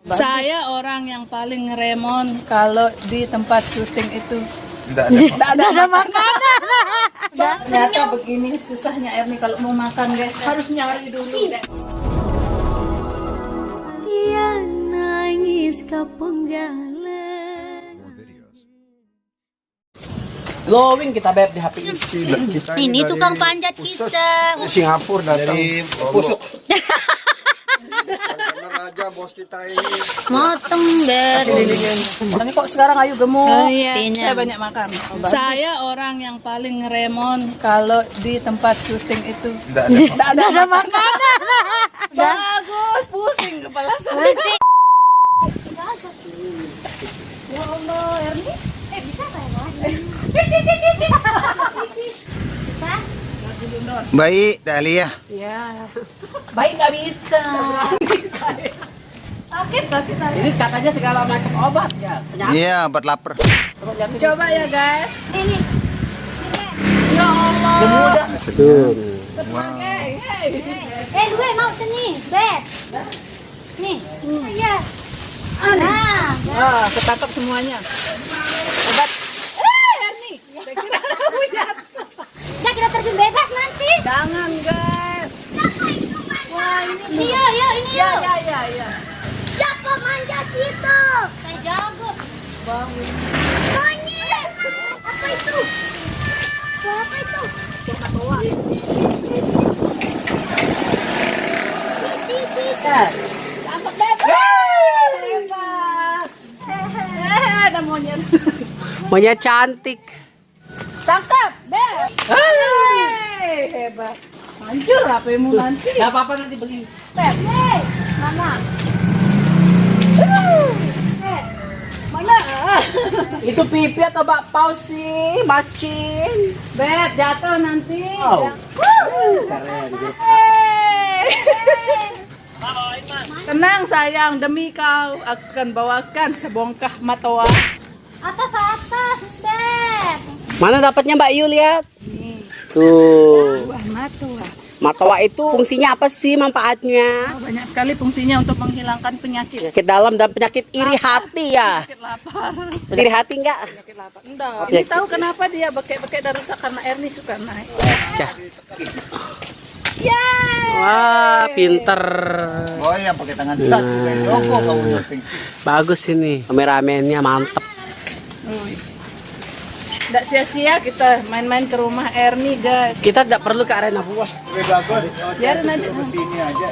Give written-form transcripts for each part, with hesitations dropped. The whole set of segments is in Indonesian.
Saya orang yang paling ngeremon kalau di tempat syuting itu. Enggak ada makanan. Ternyata begini susahnya Erni kalau mau makan guys, harus nyari dulu guys. Yang nangis kepenggalan. Glowing kita beb di HP ini. Ini tukang panjat kita. Singapura datang. Dari Pusuk. Raja bos kita ini. Motong beb. Ini kok sekarang ayu gemuk. Oh iya. Saya banyak makan. Saya orang yang paling ngeremon kalau di tempat syuting itu. Enggak ada makanan. Bagus, pusing kepala saya. Pusing. Ya Allah, Erni. Bisa nggak ya? Baik, Dahlia. Ya, baik nggak bisa. Sakit kaki saya. Ini katanya segala macam obat ya. Penyakit. Iya, obat lapar. Coba ya guys. Ini. Ya Allah. Mudah. Eh, gue mau tuh nih, beb. Nih. Iya. Nah. Ah, ketangkap semuanya. Obat. Erni. Saya kira kamu jatuh. Ya kita terjun bebas nanti. Jangan guys. Wah ini. Iya, iya, ini Ya yuk. ya. Siapa manjat itu? Saya jago. Bangun. Monyet. Apa itu? Apa itu? Bawa. Tangkap bebas. Hebat. Ada monyet. Monyet cantik. Tangkap, beb. Hebat. Hancur HP-mu nanti. Gak apa-apa nanti beli. Beb, mana? Mana? Itu pipi atau bakpao sih, Mas Cin? Beb, jatuh nanti. Oh. Ya. Keren. Tenang sayang, demi kau akan bawakan sebongkah matoa. Atas, beb. Mana dapatnya Mbak Yu lihat? Nih, Tuh. buah matoa. Matoa itu fungsinya apa sih manfaatnya? Banyak sekali fungsinya untuk menghilangkan penyakit. Penyakit dalam dan penyakit iri hati ya. Penyakit lapar. Iri hati enggak? Penyakit lapar. Enggak. Ini tahu kenapa dia bekek-bekek dan rusak karena Erni suka naik. Cah. Ya. Wah, pinter. Oh yang pakai tangan satu kayak Joko kamu syuting. Bagus ini. Kameramennya mantep. Tidak sia-sia kita main-main ke rumah Erni guys. Kita tidak perlu ke arena buah. Lebih bagus. Biar Ocha nanti- itu ke sini aja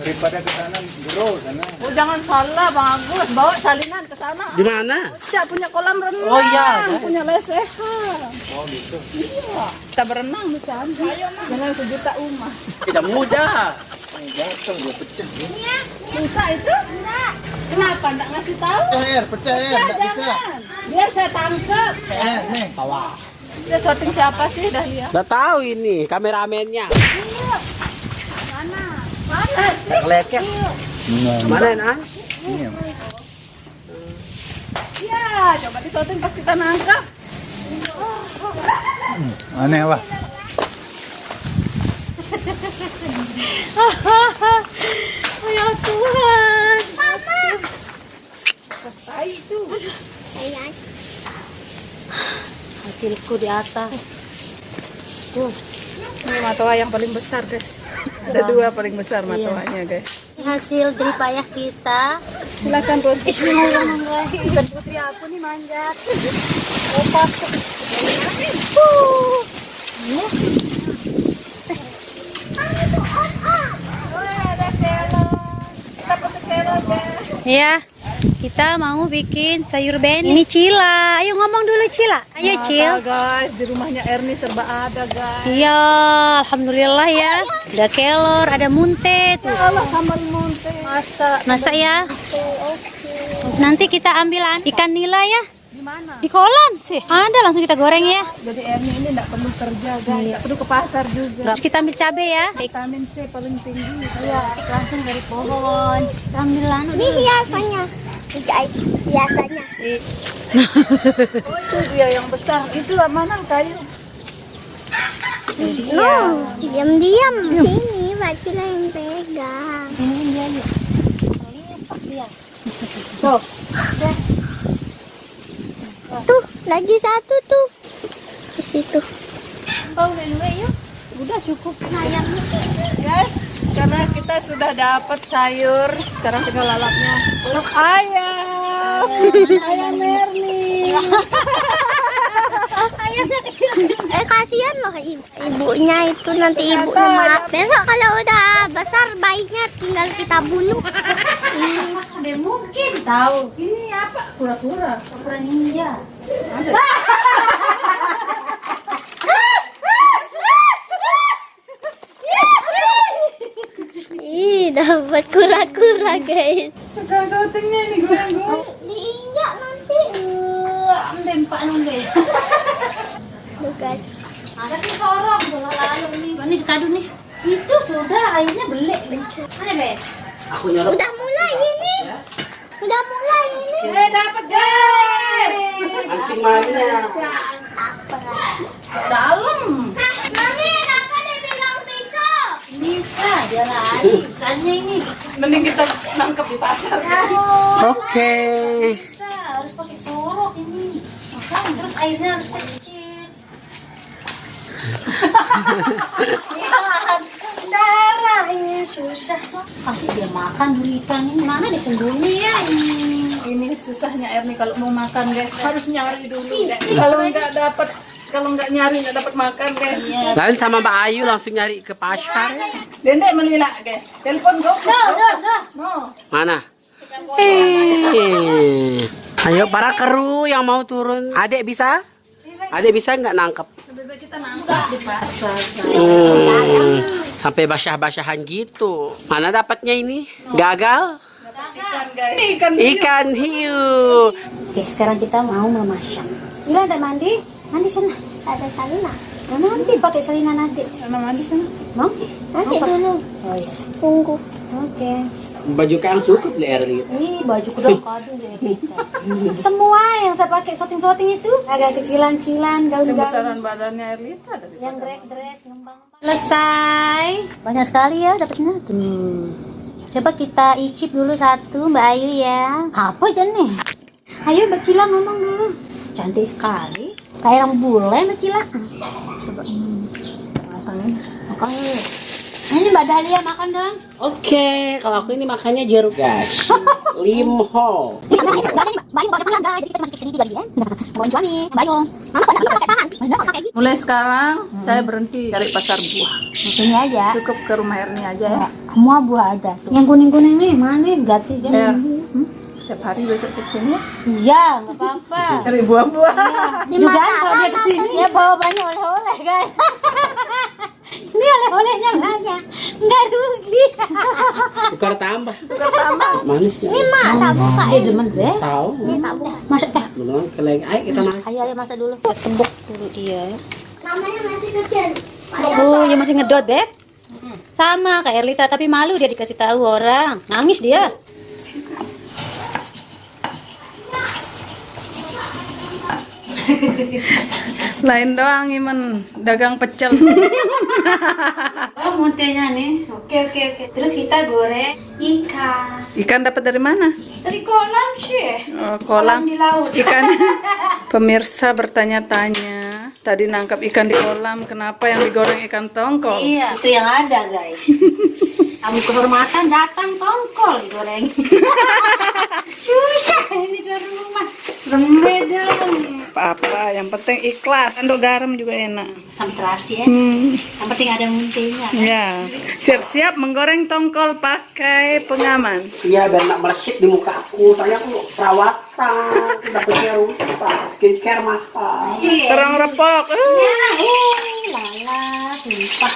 daripada ke sana gero sana. Oh jangan salah Bang Agus, bawa salinan ke sana. Di mana? Cak punya kolam renang. Oh, iya. Punya lesehan. Oh gitu. Iya. Kita berenang di sana. Dengan sejuta umat. Tidak mudah. Jatuh dia pecah. Bisa itu? Enggak. Kenapa enggak ngasih tahu? Pecah enggak bisa. Jangan. Biar saya tangkap. Nih. Bawah. Dia syuting siapa sih Dahlia? Udah tahu ini kameramennya. Mana? Mana sih? Kelek ya. Mana Nan? Ini. Ya, coba di syuting pas kita nangkap. Aneh lah. Oh ya Tuhan. Mama. Tai itu. Sayang. Hasilku di atas. Tuh. Ini matoa yang paling besar guys. Ada dua paling besar matoanya guys. Ini hasil jeripayah kita. Silakan Rodi. Bismillahirrahmanirrahim. Dan putri aku nih manjat. Opat. Ya. Ya, kita mau bikin sayur bening. Ini Cila. Ayo ngomong dulu Cila. Ayo Cil. Guys, di rumahnya Erni serba ada guys. Iya, alhamdulillah ya. Ada kelor, ada munte tuh. Allah sambal munte. Masak ya. Nanti kita ambil ikan nila ya. Di mana? Di kolam sih. Ada langsung kita goreng ya. Jadi Erni ini enggak perlu kerja guys, enggak perlu ke pasar juga. Terus kita ambil cabai ya. Vitamin C paling tinggi. Iya, langsung dari pohon. Kita ambil ini hiasannya. Guys, hiasannya. Oh itu dia yang besar. Itu mana kayu? No, diam-diam. Ini Mbak Cila yang pegang. Ini dia ya. Dia. Tuh. Tuh, lagi satu tuh. Di situ. Kau dulu yuk. Udah cukup ayamnya. Guys, karena kita sudah dapat sayur, sekarang tinggal lalapnya. Peluk ayam. Ayam Merni. Ayamnya kecil. Kasihan loh ibunya itu, nanti ibunya maaf. Besok kalau udah besar bayinya tinggal kita bunuh. Ada mungkin tahu. Ini apa? Kura-kura. Kura ninja. Ih, dapat kura-kura guys. Tukang syutingnya ini gue. Diinjak nanti. Ambil pak nunggu. Tuh guys. Ada sih sorong lalu ini. Ini kado nih. Itu sudah airnya belik. Mana be? Aku nyorot. Udah mulai ini. Udah mulai ini. Dapat guys. Mancing mainnya. Apa? Dalam. Mami, kakak dia bilang bisa. Bisa dia lari. Ikannya ini. Mending kita nangkep di pasar. Oke. Bisa, harus pakai sorok ini. Makanya terus airnya harus kecil. Darah ini susah. Kasih dia makan dulu ikan ini. Mana disembunyi ya ini. Ini susahnya Erni kalau mau makan guys. Harus nyari dulu guys. Kalau nggak nyari nggak dapat makan guys. Lain sama Mbak Ayu langsung nyari ke pasar. Dendek melilak guys. Telepon go. No. Mana? Ayo para kru yang mau turun. Adek bisa? Adek bisa nggak nangkep? Lebih baik kita nangkap di pasar. Sampai basah-basahan gitu. Mana dapatnya ini? Gagal? Ikan guys. Ikan hiu. Oke, sekarang kita mau memasak. Ila ada mandi? Mandi sana. Ada salina. Nanti pakai salina nanti. Sama mandi sana. Mau? Nanti dulu. Oh iya. Tunggu. Oke. Baju kang cukup le Erli. Ini baju kedua kado deh. Semua yang saya pakai shooting itu agak kecilan-cilan, gaun-gaun. Besaran badannya Erlita ada. Yang dress ngembang. Selesai. Banyak sekali ya dapatnya. Coba kita icip dulu satu Mbak Ayu ya. Apa aja nih? Ayo Mbak Cila ngomong dulu. Cantik sekali. Kayak orang bule Mbak Cila. Coba. Makan. Ini Mbak Dahlia makan dong. Oke, kalau aku ini makannya jeruk guys. Limho. Bayu pakai tangan guys. Jadi kita masih juga dia. Mau suami, Bayu. Mama kok enggak pakai tangan? Pakai gitu. Mulai sekarang saya berhenti cari pasar buah. Di sini aja. Cukup ke rumah Erni aja ya. Semua buah ada. Yang kuning-kuning nih manis, gati kan. Ya. Setiap hari besok sini ya. Iya, enggak apa-apa. Cari buah-buah. Juga kalau dia kesini dia bawa banyak oleh-oleh guys. Ini oleh-olehnya banyak, nggak rugi. Tukar tambah. Manis ya? Ini mah tak buka. Dia demen deh. Tahu. Ini tak buka. Masak dah. Belum keleng. Ayo kita masak. Ayo masak dulu. Tembok dulu dia. Namanya masih kecil. Oh, dia masih ngedot beb. Sama kayak Erlita tapi malu dia dikasih tahu orang. Nangis dia. Lain doang Iman dagang pecel. Oh, montenya nih. Oke. Terus kita goreng ikan. Ikan dapat dari mana? Dari kolam sih. Oh, kolam Di laut. ikan. Pemirsa bertanya-tanya, tadi nangkap ikan di kolam, kenapa yang digoreng ikan tongkol? Iya, itu yang ada guys. Kamu kehormatan datang tongkol digoreng. Susah ini dari rumah. Rembedeng. Apa-apa, yang penting ikhlas. Sendok garam juga enak. Sampai terasi ya. Yang penting ada muntahnya. Ya, siap-siap menggoreng tongkol pakai pengaman. Iya, biar nggak meleset di muka aku. Soalnya aku perawatan, dapetnya rupa, skincare mahal. Terang repok. Lala, sumpah.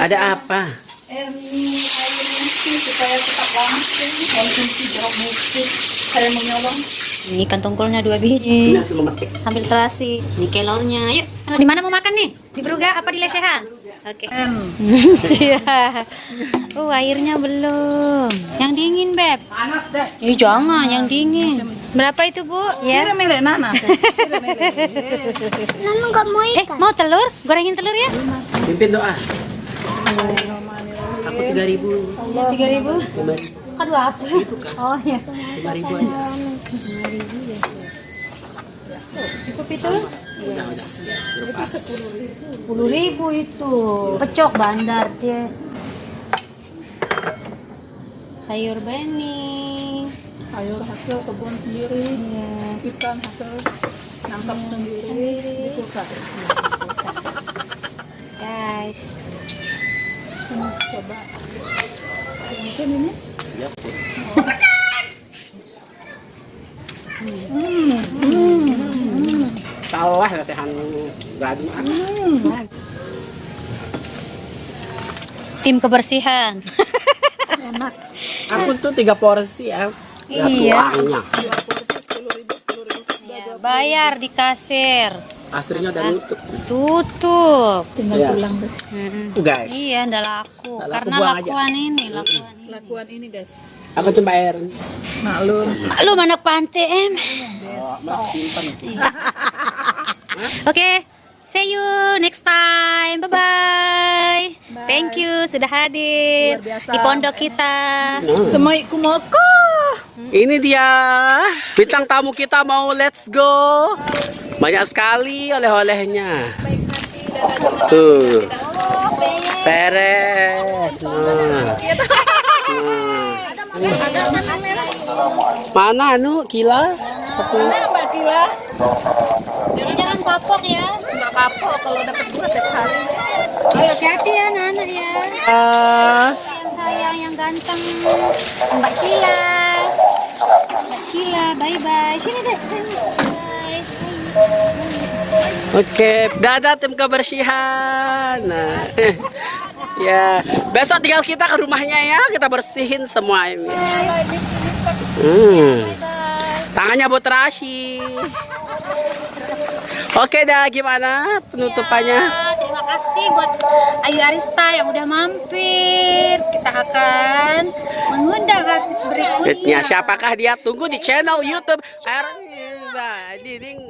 Ada apa? Erni air mesti supaya tetap langsung. Konsumsi jeruk nipis. Saya menyolong. Ini ikan tongkolnya 2 biji. Ini hasil memetik. Sambil terasi. Ini kelornya. Yuk, di mana mau makan nih? Di Bruga apa di Lesehan? Oke. Iya. Airnya belum. Yang dingin, Beb. Panas deh. Jangan, yang dingin. Berapa itu, Bu? Ya. Milih Nana. Nana nggak mau ikan. Mau telur? Gorengin telur ya? Pimpin doa. Aku 3.000. 3.000? 5.000. Aduh apa? Itu kan. Oh ya. 5.000 aja. 5.000 ya. Cukup itu? Udah. 10.000 itu. Pecok bandar dia. Sayur bening. Sayur hasil kebun sendiri, Iya. ikan hasil nangkap sendiri, di kulkas. Guys. Coba. Mungkin ini. Ya, sih. Tahu lah rasahan gaduh. Tim kebersihan. Enak. Aku tuh 3 porsi ya. Iya. Uangnya. 2 porsi 10.000. Ya, bayar di kasir. Aslinya udah nutup. Tutup. Tinggal Iya. pulang guys. Guys, Iya, ndak laku. Ndak laku, Karena buang aja. lakuan ini, lakuan ini. Lakuan ini guys. aku coba air. Maklum. Lu anak pantai, Em. Simpan. Oke, see you next time. Bye-bye. Thank you sudah hadir Luar biasa. di pondok kita. Semai kumoko. Ini dia bintang tamu kita mau let's go. Banyak sekali oleh-olehnya. Tuh. Peres. Nah. Mana anu kila? Mbak Cila. Jangan kapok ya. Enggak kapok kalau dapat buat tiap hari. Hati-hati ya anak-anak ya. Yang sayang, yang ganteng. Mbak Cila. Mbak Cila, bye-bye. Sini deh. Sini. Bye. Oke, dadah tim kebersihan. Nah, ya, besok tinggal kita ke rumahnya ya, kita bersihin semua ini. Tangannya buat terasi. Oke dah, gimana penutupannya? Ya, terima kasih buat Ayu Arista yang udah mampir. Kita akan mengundang artis berikutnya. Siapakah dia? Tunggu di channel YouTube Erni Dinding.